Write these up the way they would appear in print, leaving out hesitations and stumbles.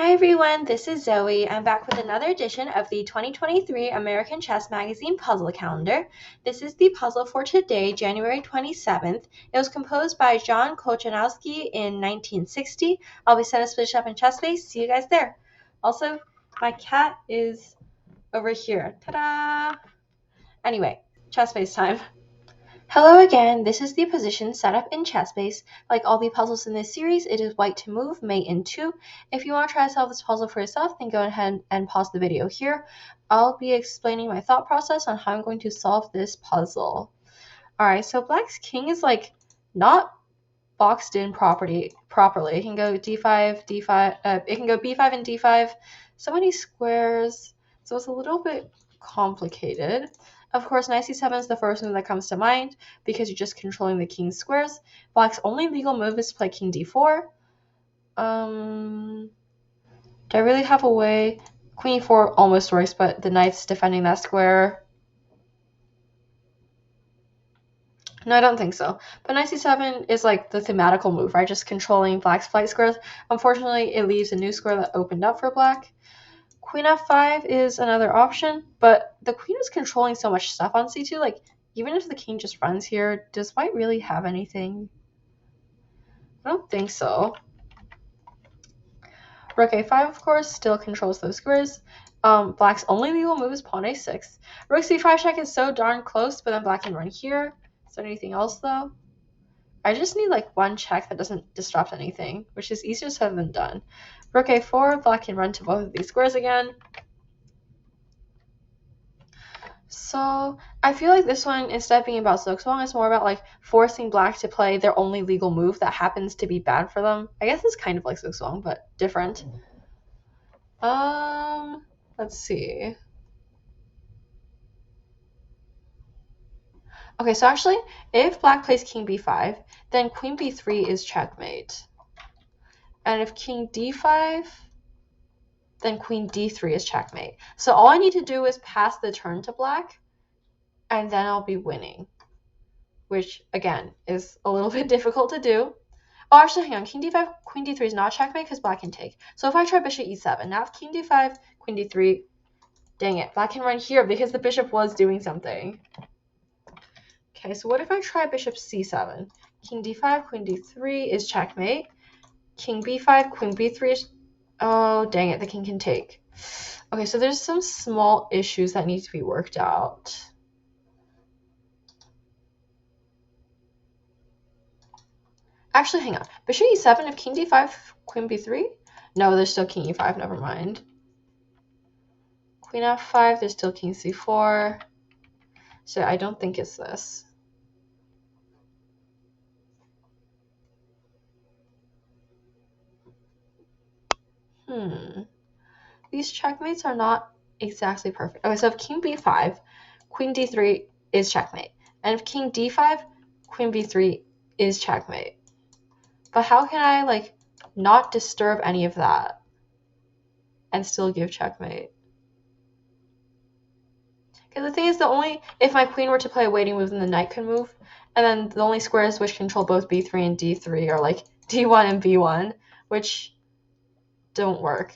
Hi everyone, this is Zoe. I'm back with another edition of the 2023 American Chess Magazine Puzzle Calendar. This is the puzzle for today, January 27th. It was composed by John Kolchanowski in 1960. I'll be set to split up in chess face. See you guys there. Also, my cat is over here. Ta-da! Anyway, chess face time. Hello again, this is the position set up in ChessBase. Like all the puzzles in this series, it is white to move, mate in 2. If you want to try to solve this puzzle for yourself, then go ahead and pause the video here. I'll be explaining my thought process on how I'm going to solve this puzzle. Alright, so black's king is not boxed in properly. It can go d5, d5, it can go b5 and d5. So many squares, so it's a little bit complicated. Of course, knight c7 is the first move that comes to mind because you're just controlling the king's squares. Black's only legal move is to play king d4. Do I really have a way? Queen e4 almost works, but the knight's defending that square. No, I don't think so. But knight c7 is like the thematical move, right? Just controlling black's flight squares. Unfortunately, it leaves a new square that opened up for black. Queen f5 is another option, but the queen is controlling so much stuff on c2. Like, even if the king just runs here, does white really have anything? I don't think so. Rook a5, of course, still controls those squares. Black's only legal move is pawn a6. Rook c5 check is so darn close, but then black can run here. Is there anything else, though? I just need like one check that doesn't disrupt anything, which is easier said than done. Rook a4, black can run to both of these squares again. So I feel like this one, instead of being about Zugzwang, it's more about like forcing black to play their only legal move that happens to be bad for them. I guess it's kind of like Zugzwang, but different. Let's see. Okay, so actually, if black plays king b5, then queen b3 is checkmate. And if king d5, then queen d3 is checkmate. So all I need to do is pass the turn to black, and then I'll be winning. Which, again, is a little bit difficult to do. Oh, actually, hang on. King d5, queen d3 is not checkmate because black can take. So if I try bishop e7, now if king d5, queen d3, dang it, black can run here because the bishop was doing something. Okay, so what if I try bishop c7? King d5, queen d3 is checkmate. King b5, queen b3 is... Oh, dang it, the king can take. Okay, so there's some small issues that need to be worked out. Actually, hang on. Bishop e7, if king d5, queen b3? No, there's still king e5, never mind. Queen f5, there's still king c4. So I don't think it's this. These checkmates are not exactly perfect. Okay, so if king b5, queen d3 is checkmate. And if king d5, queen b3 is checkmate. But how can I, like, not disturb any of that and still give checkmate? Because the thing is, if my queen were to play a waiting move, then the knight could move. And then the only squares which control both b3 and d3 are, like, d1 and b1, which don't work.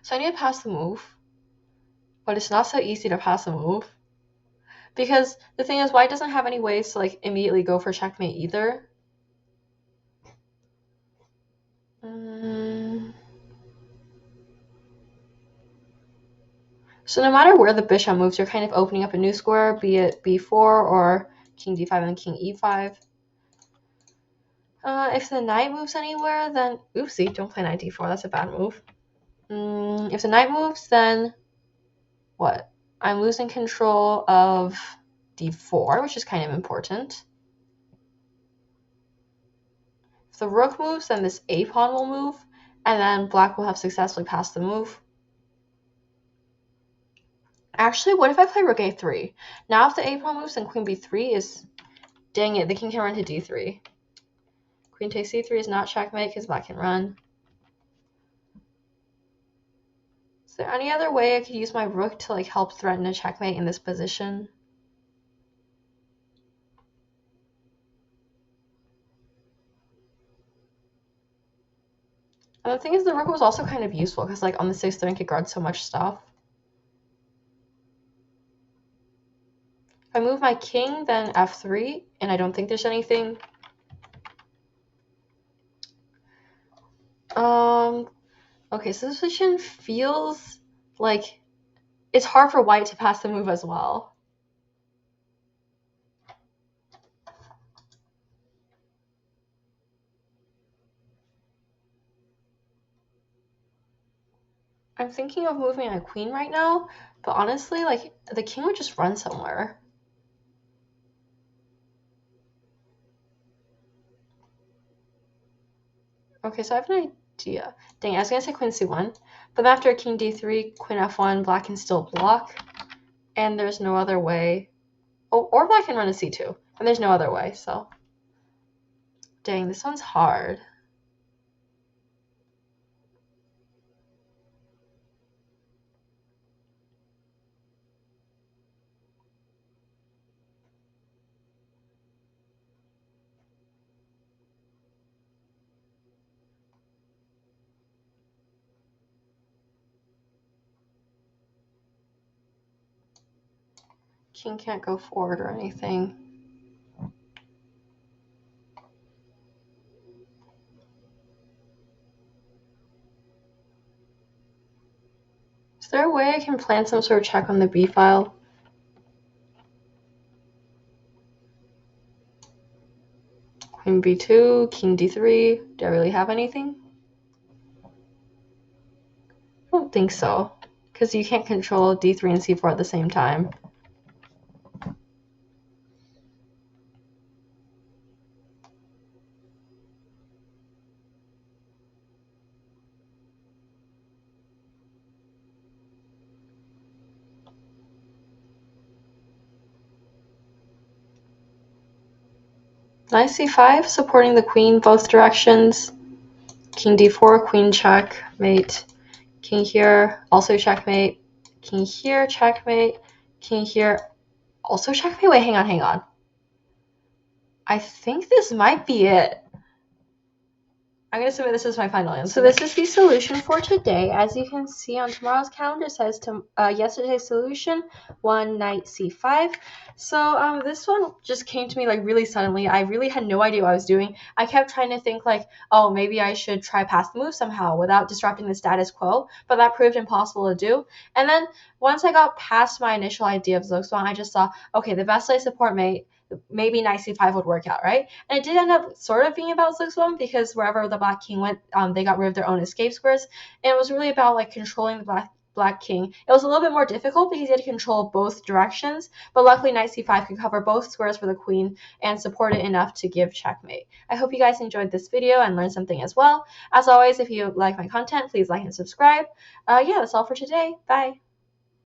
So I need to pass the move. But it's not so easy to pass a move. Because the thing is, white doesn't have any ways to like immediately go for checkmate either. So no matter where the bishop moves, you're kind of opening up a new square, be it b4 or king d5 and king e5. If the knight moves anywhere, then... Oopsie, don't play knight d4. That's a bad move. If the knight moves, then... What? I'm losing control of d4, which is kind of important. If the rook moves, then this a pawn will move, and then black will have successfully passed the move. Actually, what if I play rook a3? Now if the a pawn moves, then queen b3 is... Dang it, the king can run to d3. Queen takes c3 is not checkmate because black can run. Is there any other way I could use my rook to like help threaten a checkmate in this position? And the thing is, the rook was also kind of useful because, like, on the 6th rank, it guards so much stuff. If I move my king, then f3, and I don't think there's anything. Okay, so this position feels like it's hard for white to pass the move as well. I'm thinking of moving a queen right now, but honestly, like, the king would just run somewhere. Okay, so I have an idea. Dang, I was gonna say queen c1, but after king d3, queen f1, black can still block, and there's no other way. Oh, or black can run to c2, and there's no other way, so. Dang, this one's hard. King can't go forward or anything. Is there a way I can plan some sort of check on the b file? Queen b2, king d3. Do I really have anything? I don't think so, because you can't control d3 and c4 at the same time. Knight c5, supporting the queen both directions. King d4, queen checkmate. King here, also checkmate. King here, checkmate. King here, also checkmate. Wait, hang on. I think this might be it. I'm going to submit this as my final answer. So this is the solution for today. As you can see on tomorrow's calendar, it says yesterday's solution, 1 knight c5. So this one just came to me like really suddenly. I really had no idea what I was doing. I kept trying to think like, oh, maybe I should try pass the move somehow without disrupting the status quo, but that proved impossible to do. And then once I got past my initial idea of Zugzwang, I just saw, okay, the best way to support mate, maybe knight c5 would work out, right? And it did end up sort of being about Zugzwang because wherever the black king went, they got rid of their own escape squares. And it was really about like controlling the black king. It was a little bit more difficult because he had to control both directions, but luckily knight c5 could cover both squares for the queen and support it enough to give checkmate. I hope you guys enjoyed this video and learned something as well. As always, if you like my content, please like and subscribe. Yeah, that's all for today. Bye.